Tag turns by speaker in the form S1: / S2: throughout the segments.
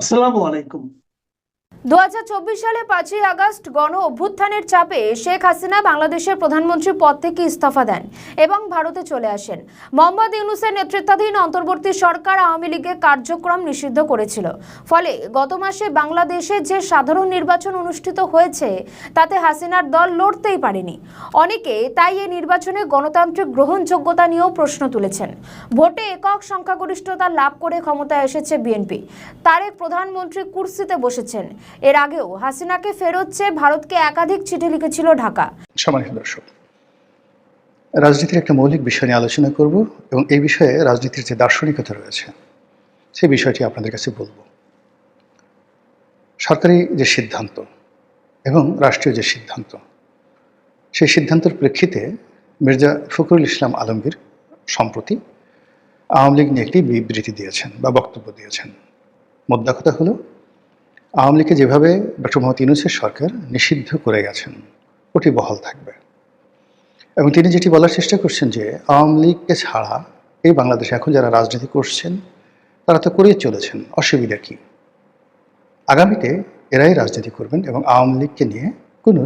S1: আসসালামু আলাইকুম।
S2: 2024 সালে 5ই আগস্ট গণ অভ্যুত্থানের চাপে শেখ হাসিনা বাংলাদেশের প্রধানমন্ত্রী পদ থেকে ইস্তফা দেন এবং ভারতে চলে আসেন। মোহাম্মদ ইউনূসের নেতৃত্বাধীন অন্তর্বর্তী সরকার আওয়ামী লীগের কার্যক্রম নিষিদ্ধ করেছিল। ফলে গত মাসে বাংলাদেশে যে সাধারণ নির্বাচন অনুষ্ঠিত হয়েছে তাতে হাসিনার দল লড়তেই পারেনি। অনেকে তাই এই নির্বাচনে গণতান্ত্রিক গ্রহণযোগ্যতা নিয়েও প্রশ্ন তুলেছেন। ভোটে একক সংখ্যাগরিষ্ঠতা লাভ করে ক্ষমতায় এসেছে বিএনপি। তারেক প্রধানমন্ত্রী কুর্সিতে বসেছেন। এর আগেও হাসিনাকে ফেরত চেয়ে ভারতকে একাধিক চিঠি লিখেছিল ঢাকা।
S3: সম্মানিত দর্শক, রাজনীতির একটা মৌলিক বিষয় নিয়ে আলোচনা করব এবং এই বিষয়ে রাজনীতির যে দার্শনিকতা রয়েছে সেই বিষয়টি আপনাদের কাছে বলবো। সরকারি যে সিদ্ধান্ত এবং রাষ্ট্রীয় যে সিদ্ধান্ত, সেই সিদ্ধান্তের প্রেক্ষিতে মির্জা ফখরুল ইসলাম আলমগীর সম্প্রতি আওয়ামী লীগ নিয়ে একটি বিবৃতি দিয়েছেন বা বক্তব্য দিয়েছেন। মোদ্দা কথা হলো, আওয়ামী লীগকে যেভাবে ডক্টর মোহাম্মদ ইউনূসের সরকার নিষিদ্ধ করে গেছেন ওটি বহাল থাকবে এবং তিনি যেটি বলার চেষ্টা করছেন যে আওয়ামী লীগকে ছাড়া এই বাংলাদেশে এখন যারা রাজনীতি করছেন তারা তো করেই চলেছেন, অসুবিধা কী? আগামীতে এরাই রাজনীতি করবেন এবং আওয়ামী লীগকে নিয়ে কোনো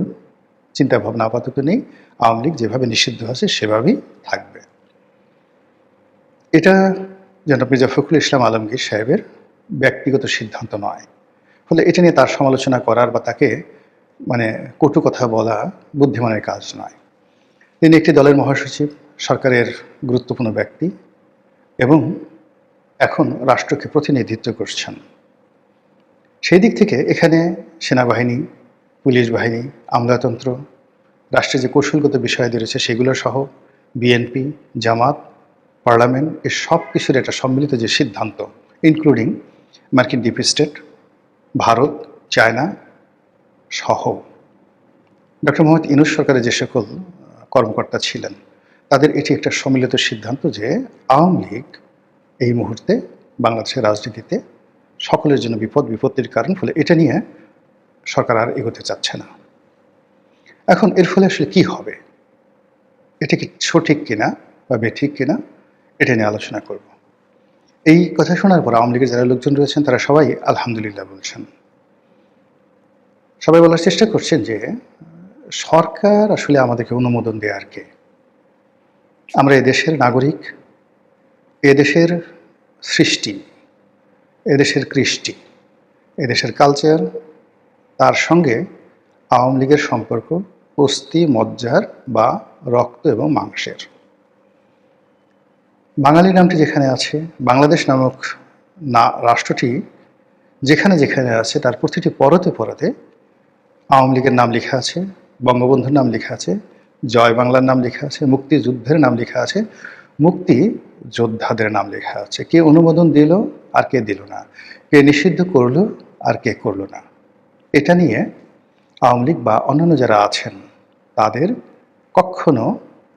S3: চিন্তাভাবনা আপাতত নেই। আওয়ামী লীগ যেভাবে নিষিদ্ধ আছে সেভাবেই থাকবে। এটা জনাব মির্জা ফখরুল ইসলাম আলমগীর সাহেবের ব্যক্তিগত সিদ্ধান্ত নয়। ফলে এটা নিয়ে তার সমালোচনা করার বা তাকে কটু কথা বলা বুদ্ধিমানের কাজ নয়। তিনি একটি দলের মহাসচিব, সরকারের গুরুত্বপূর্ণ ব্যক্তি এবং এখন রাষ্ট্রকে প্রতিনিধিত্ব করছেন। সেই দিক থেকে এখানে সেনাবাহিনী, পুলিশ বাহিনী, আমলাতন্ত্র, রাষ্ট্রের যে কৌশলগত বিষয়াদি রয়েছে সেগুলো সহ বিএনপি, জামাত, পার্লামেন্ট, এর সব কিছুর একটা সম্মিলিত যে সিদ্ধান্ত, ইনক্লুডিং মার্কিন ডিপ স্টেট, ভারত, চায়না সহ ডক্টর মোহাম্মদ ইউনূস সরকারের যে সকল কর্মকর্তা ছিলেন তাদের এটি একটা সম্মিলিত সিদ্ধান্ত যে আওয়ামী লীগ এই মুহূর্তে বাংলাদেশের রাজনীতিতে সকলের জন্য বিপত্তির কারণ। ফলে এটা নিয়ে সরকার আর এগোতে চাচ্ছে না। এখন এর ফলে আসলে কী হবে, এটা কি সঠিক কিনা বা বেঠিক কিনা এটা নিয়ে আলোচনা করব। এই কথা শোনার পর আওয়ামী লীগের যারা লোকজন রয়েছেন তারা সবাই আলহামদুলিল্লাহ বলছেন। সবাই বলার চেষ্টা করছেন যে সরকার আসলে আমাদেরকে অনুমোদন দেয় আর কে? আমরা এদেশের নাগরিক, এদেশের সৃষ্টি, এদেশের কৃষ্টি, এদেশের কালচার, তার সঙ্গে আওয়ামী লীগের সম্পর্ক অস্থি মজ্জার বা রক্ত এবং মাংসের। বাঙালি নামটি যেখানে আছে, বাংলাদেশ নামক রাষ্ট্রটি যেখানে যেখানে আছে তার প্রতিটি পরতে পরতে আওয়ামী লীগের নাম লেখা আছে, বঙ্গবন্ধুর নাম লেখা আছে, জয় বাংলার নাম লেখা আছে, মুক্তিযুদ্ধের নাম লেখা আছে, মুক্তি যোদ্ধাদের নাম লেখা আছে। কে অনুমোদন দিল আর কে দিল না, কে নিষিদ্ধ করলো আর কে করলো না, এটা নিয়ে আওয়ামী লীগ বা অন্যান্য যারা আছেন তাদের কখনো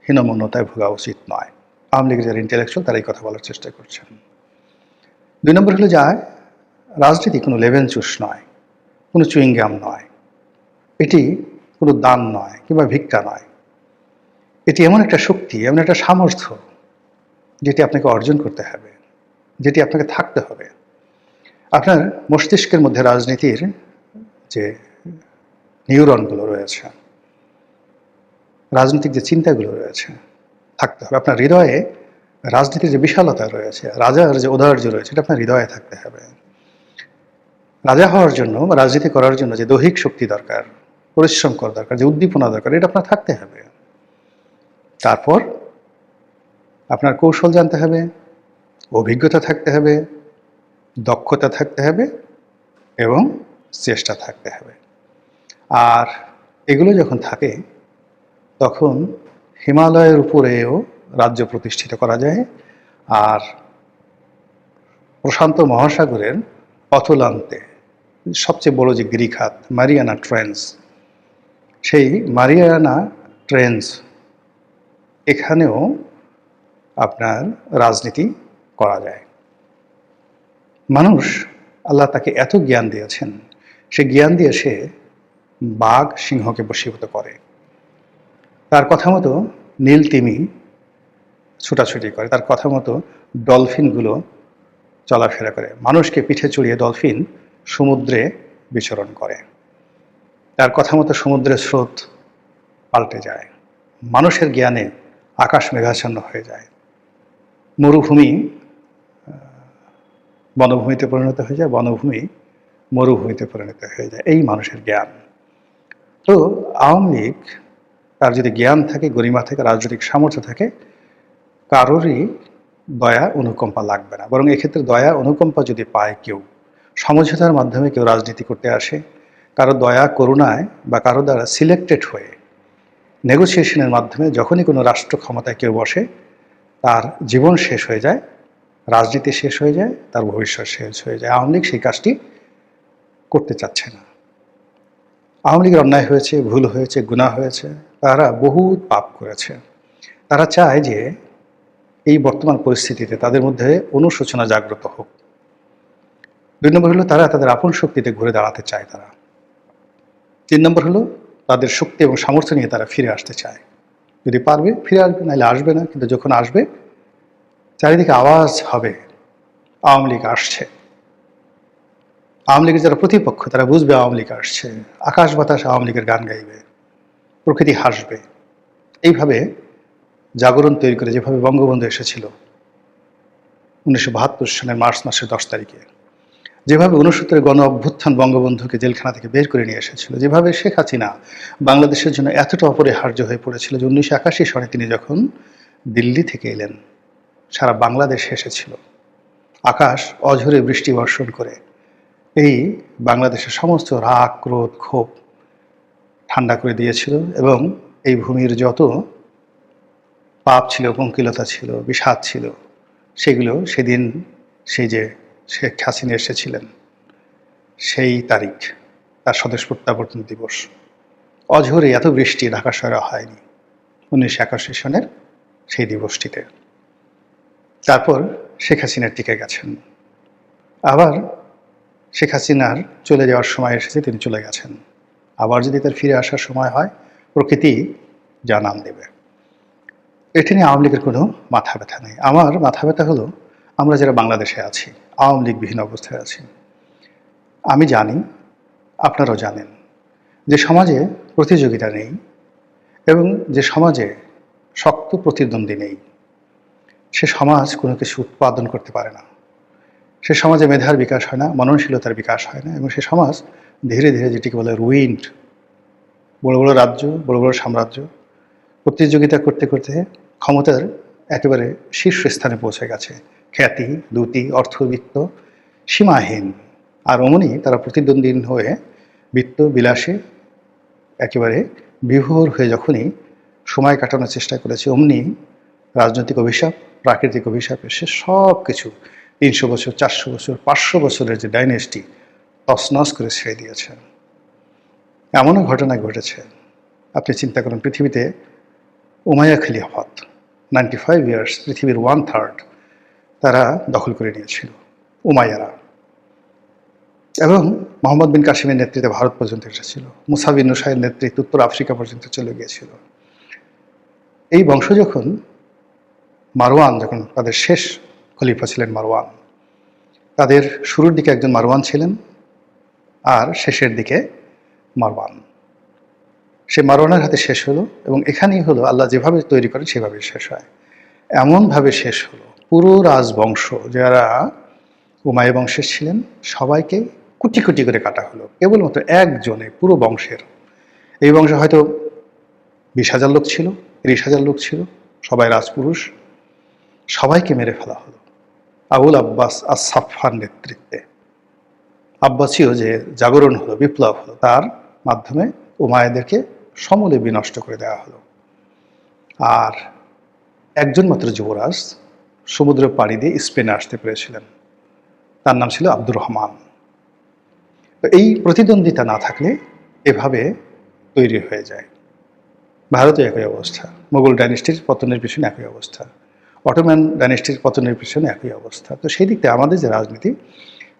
S3: হীনমন্যতায় ভোগা উচিত নয়। আওয়ামী লীগের যারা ইন্টেলেকচুয়াল তারা এই কথা বলার চেষ্টা করছেন। 2 নম্বর হলো যায় রাজনীতি কোনো লেভেল চুষ নয়, কোনো চুইংগাম নয়, এটি কোনো দান নয় কিংবা ভিক্ষা নয়। এটি এমন একটা শক্তি, এমন একটা সামর্থ্য যেটি আপনাকে অর্জন করতে হবে, যেটি আপনাকে থাকতে হবে। আপনার মস্তিষ্কের মধ্যে রাজনীতির যে নিউরনগুলো রয়েছে, রাজনৈতিক যে চিন্তাগুলো রয়েছে থাকতে হবে। আপনার হৃদয়ে রাজনীতির যে বিশালতা রয়েছে, রাজার যে ঔদার্য রয়েছে, এটা আপনার হৃদয়ে থাকতে হবে। রাজা হওয়ার জন্য বা রাজনীতি করার জন্য যে দৈহিক শক্তি দরকার, পরিশ্রম করা দরকার, যে উদ্দীপনা দরকার, এটা আপনার থাকতে হবে। তারপর আপনার কৌশল জানতে হবে, অভিজ্ঞতা থাকতে হবে, দক্ষতা থাকতে হবে এবং চেষ্টা থাকতে হবে। আর এগুলো যখন থাকে তখন হিমালয়ের উপরেও রাজ্য প্রতিষ্ঠিত করা যায়। আর প্রশান্ত মহাসাগরের অতলান্তে সবচেয়ে বড় যে গিরিখাত মারিয়ানা ট্রেঞ্চ, সেই মারিয়ানা ট্রেঞ্চ এখানেও আপনার রাজনীতি করা যায়। মানুষ, আল্লাহ তাকে এত জ্ঞান দিয়েছেন, সে জ্ঞান দিয়ে সে বাঘ সিংহকে বশীভূত করে। তার কথা মতো নীল তিমি ছুটাছুটি করে, তার কথা মতো ডলফিনগুলো চলাফেরা করে। মানুষকে পিঠে চড়িয়ে ডলফিন সমুদ্রে বিচরণ করে। তার কথা মতো সমুদ্রের স্রোত পাল্টে যায়, মানুষের জ্ঞানে আকাশ মেঘাচ্ছন্ন হয়ে যায়, মরুভূমি বনভূমিতে পরিণত হয়ে যায়, বনভূমি মরুভূমিতে পরিণত হয়ে যায়, এই মানুষের জ্ঞান। তো আওয়ামী লীগ, তার যদি জ্ঞান থাকে, গরিমা থাকে, রাজনৈতিক সামর্থ্য থাকে, কারোরই দয়া অনুকম্পা লাগবে না। বরং এক্ষেত্রে দয়া অনুকম্পা যদি পায় কেউ, সমঝোতার মাধ্যমে কেউ রাজনীতি করতে আসে, কারো দয়া করুণায় বা কারো দ্বারা সিলেক্টেড হয়ে নেগোসিয়েশনের মাধ্যমে যখনই কোনো রাষ্ট্র ক্ষমতায় কেউ বসে, তার জীবন শেষ হয়ে যায়, রাজনীতি শেষ হয়ে যায়, তার ভবিষ্যৎ শেষ হয়ে যায়। আওয়ামী লীগ সেই কাজটি করতে চাচ্ছে না। আওয়ামী লীগের অন্যায় হয়েছে, ভুল হয়েছে, গুনাহ হয়েছে, তারা বহু পাপ করেছে। তারা চায় যে এই বর্তমান পরিস্থিতিতে তাদের মধ্যে অনুশোচনা জাগ্রত হোক। 2 নম্বর হলো তারা তাদের আপন শক্তিতে ঘুরে দাঁড়াতে চায়। তারা 3 নম্বর হলো তাদের শক্তি এবং সামর্থ্য নিয়ে তারা ফিরে আসতে চায়। যদি পারবে ফিরে আসবে, নাহলে আসবে না। কিন্তু যখন আসবে, চারিদিকে আওয়াজ হবে আওয়ামী লীগ আসছে। আওয়ামী লীগের যারা প্রতিপক্ষ তারা বুঝবে আওয়ামী লীগ আসছে, আকাশ বাতাস আওয়ামী লীগের গান গাইবে, প্রকৃতি হাসবে। এইভাবে জাগরণ তৈরি করে, যেভাবে বঙ্গবন্ধু এসেছিল 1972 সালের মার্চ মাসের 10 তারিখে, যেভাবে 69 গণ অভ্যুত্থান বঙ্গবন্ধুকে জেলখানা থেকে বের করে নিয়ে এসেছিল, যেভাবে শেখ হাসিনা বাংলাদেশের জন্য এতটা অপরিহার্য হয়ে পড়েছিল যে 1981 সালে তিনি যখন দিল্লি থেকে এলেন, সারা বাংলাদেশ এসেছিল, আকাশ অঝরে বৃষ্টি বর্ষণ করে এই বাংলাদেশের সমস্ত রাগ, ক্রোধ, ক্ষোভ ঠান্ডা করে দিয়েছিল। এবং এই ভূমির যত পাপ ছিল, পঙ্কিলতা ছিল, বিষাদ ছিল, সেগুলো সেদিন, সেই যে শেখ হাসিনা এসেছিলেন সেই তারিখ, তার স্বদেশ প্রত্যাবর্তন দিবস, অঝরে এত বৃষ্টি ঢাকা শহরে হয়নি 1981 সনের সেই দিবসটিতে। তারপর শেখ হাসিনা টিকে গেছেন। আবার শেখ হাসিনার চলে যাওয়ার সময় এসেছে, তিনি চলে গেছেন। আবার যদি তার ফিরে আসার সময় হয়, প্রকৃতি জানান দেবে। এটি নিয়ে আওয়ামী লীগের কোনো মাথা ব্যথা নেই। আমার মাথা ব্যথা হলো আমরা যারা বাংলাদেশে আছি, আওয়ামী লীগবিহীন অবস্থায় আছি। আমি জানি, আপনারাও জানেন, যে সমাজে প্রতিযোগিতা নেই এবং যে সমাজে শক্ত প্রতিদ্বন্দ্বী নেই, সে সমাজ কোনো কিছু উৎপাদন করতে পারে না। সে সমাজে মেধার বিকাশ হয় না, মননশীলতার বিকাশ হয় না, এবং সে সমাজ ধীরে ধীরে, যেটিকে বলে রুইন্ড, বড় বড় রাজ্য, বড় বড় সাম্রাজ্য প্রতিযোগিতা করতে করতে ক্ষমতার একেবারে শীর্ষস্থানে পৌঁছে গেছে। খ্যাতি, দ্যুতি, অর্থবিত্ত সীমাহীন। আর অমনি তারা প্রতিদ্বন্দ্বী হয়ে বিত্ত বিলাসে একেবারে বিভোর হয়ে যখনই সময় কাটানোর চেষ্টা করেছে, অমনি রাজনৈতিক অভিশাপ, প্রাকৃতিক অভিশাপ এসে সব কিছু 300 বছর, 400 বছর, 500 বছরের যে ডাইনেস্টি তছনছ করে ছেড়ে দিয়েছে। এমনও ঘটনা ঘটেছে, আপনি চিন্তা করুন, পৃথিবীতে উমাইয়া খিলাফত 95 ইয়ার্স, পৃথিবীর 1/3 তারা দখল করে নিয়েছিল উমাইয়ারা। এবং মোহাম্মদ বিন কাসিমের নেতৃত্বে ভারত পর্যন্ত এসেছিল, মুসা বিন নুসাইয়ের নেতৃত্বে উত্তর আফ্রিকা পর্যন্ত চলে গিয়েছিল। এই বংশ যখন মারওয়ান, যখন তাদের শেষ খলিফা ছিলেন মারওয়ান, তাদের শুরুর দিকে একজন মারওয়ান ছিলেন আর শেষের দিকে মারওয়ান। সে মারওয়ানের হাতে শেষ হলো, এবং এখানেই হলো আল্লাহ যেভাবে তৈরি করেন সেভাবে শেষ হয়। এমনভাবে শেষ হলো, পুরো রাজবংশ যারা উমাইয়া বংশের ছিলেন সবাইকে কুটি কুটি করে কাটা হলো, কেবলমাত্র একজনে পুরো বংশের। এই বংশে হয়তো 20,000 লোক ছিল, 30,000 লোক ছিল, সবাই রাজপুরুষ, সবাইকে মেরে ফেলা হলো আবুল আব্বাস আস-সাফফার নেতৃত্বে। আব্বাসীয় যে জাগরণ হলো, বিপ্লব হলো, তার মাধ্যমে উমাইয়াদেরকে সমূলে বিনষ্ট করে দেওয়া হলো। আর একজন মাত্র যুবরাজ সমুদ্র পাড়ি দিয়ে স্পেনে আসতে পেরেছিলেন, তার নাম ছিল আব্দুর রহমান। তো এই প্রতিদ্বন্দ্বিতা না থাকলে এভাবে তৈরি হয়ে যায়। ভারতে একই অবস্থা, মোগল ডাইনেস্টির পতনের পিছনে একই অবস্থা, অটোম্যান ডাইনেস্টির পতনের পিছনে একই অবস্থা। তো সেই দিক থেকে আমাদের যে রাজনীতি,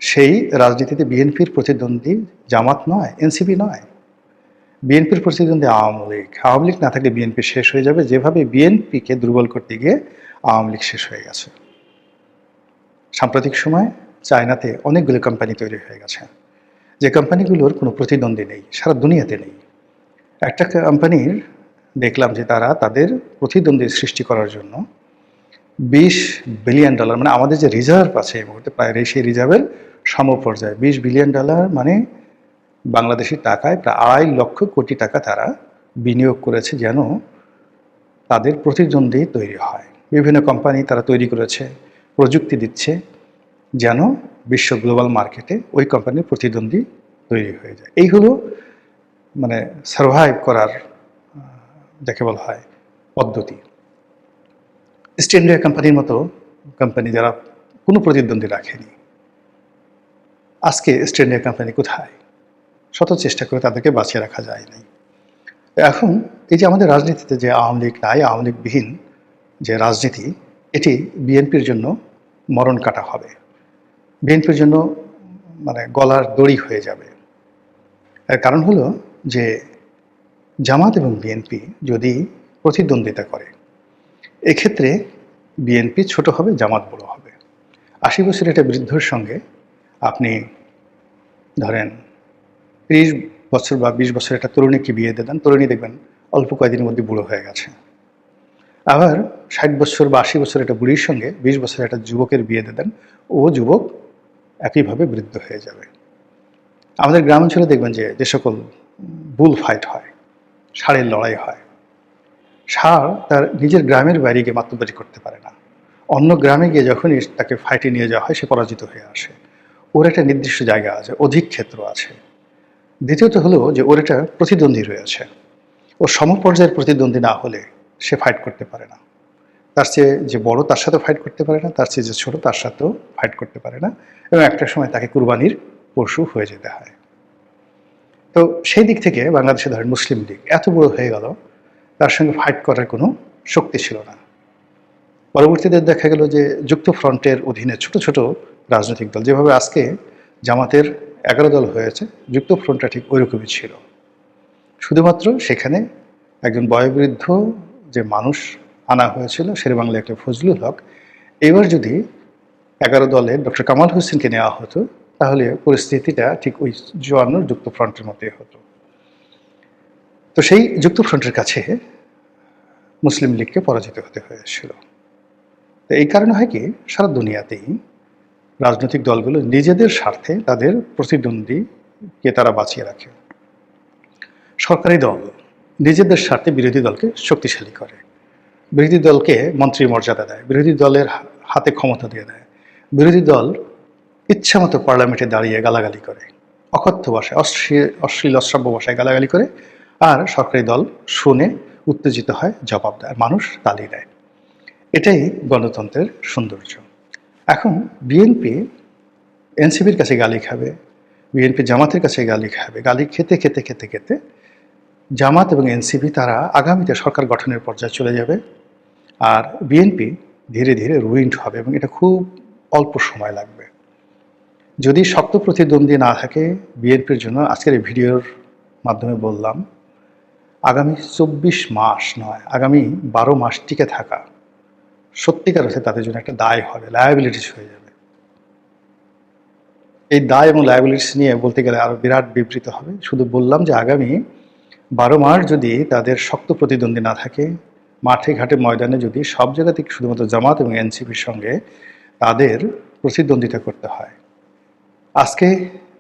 S3: সেই রাজনীতিতে বিএনপির প্রতিদ্বন্দ্বী জামাত নয়, এনসিপি নয়, বিএনপির প্রতিদ্বন্দ্বী আওয়ামী লীগ। আওয়ামী লীগ না থাকলে বিএনপি শেষ হয়ে যাবে, যেভাবে বিএনপিকে দুর্বল করতে গিয়ে আওয়ামী লীগ শেষ হয়ে গেছে। সাম্প্রতিক সময় চায়নাতে অনেকগুলো কোম্পানি তৈরি হয়ে গেছে, যে কোম্পানিগুলোর কোনো প্রতিদ্বন্দ্বী নেই, সারা দুনিয়াতে নেই। একটা কোম্পানির দেখলাম যে তারা তাদের প্রতিদ্বন্দ্বী সৃষ্টি করার জন্য $20 বিলিয়ন, মানে আমাদের যে রিজার্ভ আছে এই মুহূর্তে প্রায় সেই রিজার্ভের সমপর্যায়ে $20 বিলিয়ন, মানে বাংলাদেশি টাকায় প্রায় 2.5 লক্ষ কোটি টাকা তারা বিনিয়োগ করেছে যেন তাদের প্রতিদ্বন্দ্বী তৈরি হয়। বিভিন্ন কোম্পানি তারা তৈরি করেছে, প্রযুক্তি দিচ্ছে যেন বিশ্ব গ্লোবাল মার্কেটে ওই কোম্পানির প্রতিদ্বন্দ্বী তৈরি হয়ে যায়। এই হলো মানে সার্ভাইভ করার যাকে বলা হয় পদ্ধতি। ইস্ট ইন্ডিয়া কোম্পানির মতো কোম্পানি যারা কোনো প্রতিদ্বন্দ্বী রাখেনি, আজকে ইস্ট ইন্ডিয়া কোম্পানি কোথায়? শত চেষ্টা করে তাদেরকে বাঁচিয়ে রাখা যায় নাই। এখন এই যে আমাদের রাজনীতিতে যে আওয়ামী লীগ নাই, আওয়ামী লীগবিহীন যে রাজনীতি, এটি বিএনপির জন্য মরণ কাটা হবে, বিএনপির জন্য মানে গলার দড়ি হয়ে যাবে। এর কারণ হলো যে জামাত এবং বিএনপি যদি প্রতিদ্বন্দ্বিতা করে, এক্ষেত্রে বিএনপি ছোট হবে, জামাত বড় হবে। 80 বছরের একটা বৃদ্ধর সঙ্গে আপনি ধরেন 30 বছর বা 20 বছর একটা তরুণীকে বিয়ে দিয়ে দেন, তরুণী দেখবেন অল্প কয়েকদিনের মধ্যে বুড়ো হয়ে গেছে। আবার 60 বছর বা 80 বছর একটা বুড়ির সঙ্গে 20 বছরের একটা যুবকের বিয়ে দিয়ে দেন, ও যুবক একইভাবে বৃদ্ধ হয়ে যাবে। আমাদের গ্রামাঞ্চলে দেখবেন যে সকল বুল ফাইট হয়, ষাঁড়ের লড়াই হয়, ষাঁড় তার নিজের গ্রামের বাইরে গিয়ে মাতব্বরি করতে পারে না, অন্য গ্রামে গিয়ে যখনই তাকে ফাইটে নিয়ে যাওয়া হয় সে পরাজিত হয়ে আসে। ওর একটা নির্দিষ্ট জায়গা আছে, অধিক ক্ষেত্র আছে। দ্বিতীয়ত হলো যে ওর একটা প্রতিদ্বন্দ্বী রয়েছে, ও সমপর্যায়ের প্রতিদ্বন্দ্বী না হলে সে ফাইট করতে পারে না। তার চেয়ে যে বড় তার সাথেও ফাইট করতে পারে না, তার চেয়ে যে ছোট তার সাথেও ফাইট করতে পারে না, এবং একটা সময় তাকে কুরবানির পশু হয়ে যেতে হয়। তো সেই দিক থেকে বাংলাদেশে ধরেন মুসলিম লীগ এত বড় হয়ে গেল, তার সঙ্গে ফাইট করার কোনো শক্তি ছিল না। পরবর্তীতে দেখা গেল যে যুক্ত ফ্রন্টের অধীনে ছোট ছোট রাজনৈতিক দল, যেভাবে আজকে জামাতের 11 দল হয়েছে, যুক্ত ফ্রন্টটা ঠিক ওইরকমই ছিল। শুধুমাত্র সেখানে একজন বয়োবৃদ্ধ যে মানুষ আনা হয়েছিল, শেরেবাংলা একটা ফজলুল হক, এবার যদি 11 দলে ডক্টর কামাল হোসেনকে নেওয়া হতো তাহলে পরিস্থিতিটা ঠিক ওই 54 যুক্ত ফ্রন্টের মতোই হতো। তো সেই যুক্ত ফ্রন্টের কাছে মুসলিম লীগকে পরাজিত হতে হয়েছিল। তো এই কারণে হয় কি, সারা দুনিয়াতেই রাজনৈতিক দলগুলো নিজেদের স্বার্থে তাদের প্রতিদ্বন্দ্বীকে তারা বাঁচিয়ে রাখে। সরকারি দল নিজেদের স্বার্থে বিরোধী দলকে শক্তিশালী করে, বিরোধী দলকে মন্ত্রী মর্যাদা দেয়, বিরোধী দলের হাতে ক্ষমতা দিয়ে দেয়, বিরোধী দল ইচ্ছামতো পার্লামেন্টে দাঁড়িয়ে গালাগালি করে, অকথ্য ভাষায় অশ্লীল অশ্রাব্য ভাষায় গালাগালি করে, আর সরকারি দল শুনে উত্তেজিত হয়, জবাব দেয়, মানুষ তালি দেয়। এটাই গণতন্ত্রের সৌন্দর্য। এখন বিএনপি এনসিপির কাছে গালি খাবে, বিএনপি জামাতের কাছে গালি খাবে, গালি খেতে খেতে খেতে খেতে জামাত এবং এনসিপি তারা আগামীতে সরকার গঠনের পর্যায়ে চলে যাবে, আর বিএনপি ধীরে ধীরে রুইন্ড হবে, এবং এটা খুব অল্প সময় লাগবে। যদি শক্ত প্রতিদ্বন্দ্বী না থাকে বিএনপির জন্য, আজকের এই ভিডিওর মাধ্যমে বললাম, আগামী 24 মাস নয়, আগামী 12 মাস টিকে থাকা সত্যিকার অর্থে তাদের জন্য একটা দায় হবে, লায়াবিলিটিস হয়ে যাবে। এই দায় এবং লায়াবিলিটিস নিয়ে বলতে গেলে আরো বিরাট বিবৃত হবে। শুধু বললাম যে আগামী 12 মাস যদি তাদের শক্ত প্রতিদ্বন্দ্বী না থাকে, মাঠে ঘাটে ময়দানে যদি সব জায়গা থেকে শুধুমাত্র জামাত এবং এনসিপির সঙ্গে তাদের প্রতিদ্বন্দ্বিতা করতে হয়, আজকে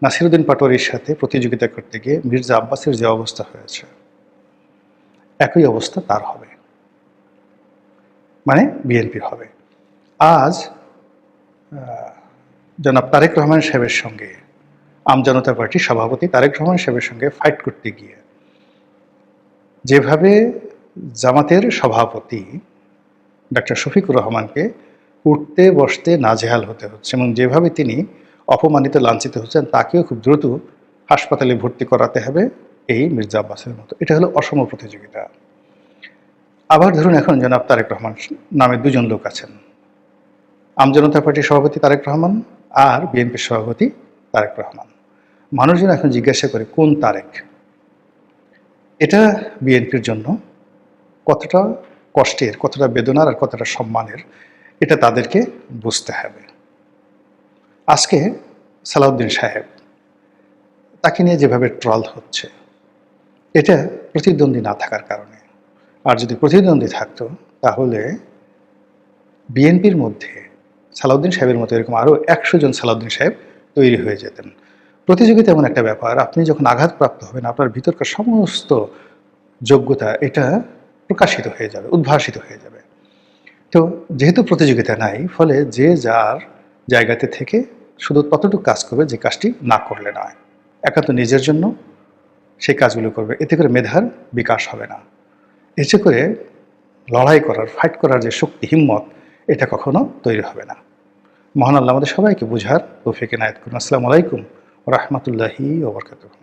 S3: নাসিরউদ্দিন পাটোয়ারির সাথে প্রতিযোগিতা করতে গিয়ে মির্জা আব্বাসের যে অবস্থা হয়েছে, একই অবস্থা তার হবে, মানে বিএনপির হবে। আজ জনাব তারেক রহমান সাহেবের সঙ্গে, আম জনতা পার্টির সভাপতি তারেক রহমান সাহেবের সঙ্গে ফাইট করতে গিয়ে যেভাবে জামাতের সভাপতি ডক্টর শফিকুর রহমানকে উঠতে বসতে নাজেহাল হতে হচ্ছে, এবং যেভাবে তিনি অপমানিত লাঞ্ছিত হচ্ছেন, তাকেও খুব দ্রুত হাসপাতালে ভর্তি করাতে হবে এই মির্জা আব্বাসের মতো। এটা হলো অসম প্রতিযোগিতা। আবার ধরুন এখন জনাব তারেক রহমান নামে দুজন লোক আছেন, আম জনতা পার্টির সভাপতি তারেক রহমান আর বিএনপির সভাপতি তারেক রহমান। মানুষজন এখন জিজ্ঞাসা করে কোন তারেক। এটা বিএনপির জন্য কতটা কষ্টের, কতটা বেদনার আর কতটা সম্মানের, এটা তাদেরকে বুঝতে হবে। আজকে সালাউদ্দিন সাহেব তাকে নিয়ে যেভাবে ট্রল হচ্ছে, এটা প্রতিদ্বন্দ্বী না থাকার কারণে। আর যদি প্রতিদ্বন্দ্বী থাকতো তাহলে বিএনপির মধ্যে সালাউদ্দিন সাহেবের মতো এরকম আরও 100 জন সালাউদ্দিন সাহেব তৈরি হয়ে যেতেন। প্রতিযোগিতা এমন একটা ব্যাপার, আপনি যখন আঘাতপ্রাপ্ত হবেন আপনার ভিতরকার সমস্ত যোগ্যতা এটা প্রকাশিত হয়ে যাবে, উদ্ভাসিত হয়ে যাবে। তো যেহেতু প্রতিযোগিতা নাই, ফলে যে যার জায়গাতে থেকে শুধু ততটুকু কাজ করবে যে কাজটি না করলে নয়, একান্ত নিজের জন্য সেই কাজগুলো করবে। এতে করে মেধার বিকাশ হবে না, এতে করে লড়াই করার, ফাইট করার যে শক্তি, হিম্মত, এটা কখনো তৈরি হবে না। মহান আল্লাহ আমাদের সবাইকে বুঝার তৌফিক এনায়েত করুন। আসসালামু আলাইকুম ওয়া রাহমাতুল্লাহি ওয়া বারাকাতুহু।